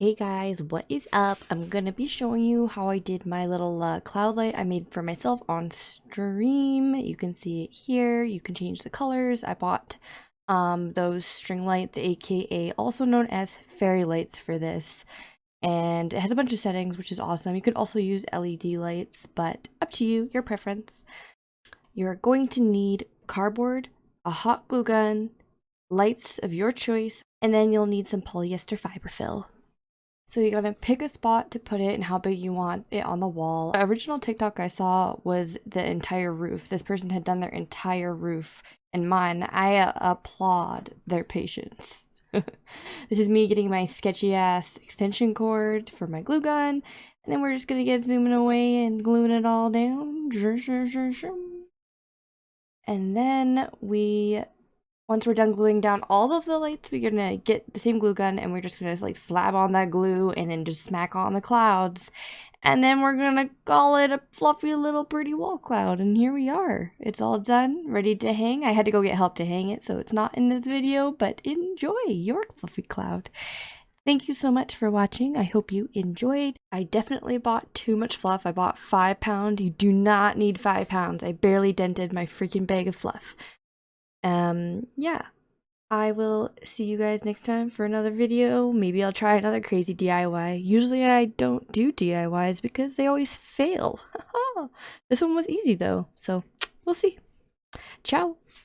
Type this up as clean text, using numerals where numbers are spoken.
Hey guys, what is up? I'm gonna be showing you how I did my little cloud light I made for myself on stream. You can see it here. You can change the colors. I bought those string lights, aka also known as fairy lights for this. And it has a bunch of settings, which is awesome. You could also use LED lights, but up to you, your preference. You're going to need cardboard, a hot glue gun, lights of your choice, and then you'll need some polyester fiber fill. So you're gonna pick a spot to put it and how big you want it on the wall. The original TikTok I saw was the entire roof. This person had done their entire roof, and mine, I applaud their patience. This is me getting my sketchy ass extension cord for my glue gun, and then we're just gonna get zooming away and gluing it all down. And then once we're done gluing down all of the lights, we're gonna get the same glue gun and we're just gonna like slab on that glue and then just smack on the clouds. And then we're gonna call it a fluffy little pretty wall cloud. And here we are. It's all done, ready to hang. I had to go get help to hang it, so it's not in this video, but enjoy your fluffy cloud. Thank you so much for watching. I hope you enjoyed. I definitely bought too much fluff. I bought 5 pounds. You do not need 5 pounds. I barely dented my freaking bag of fluff. Yeah, I will see you guys next time for another video. Maybe I'll try another crazy DIY. Usually I don't do DIYs because they always fail. This one was easy though, so we'll see. Ciao.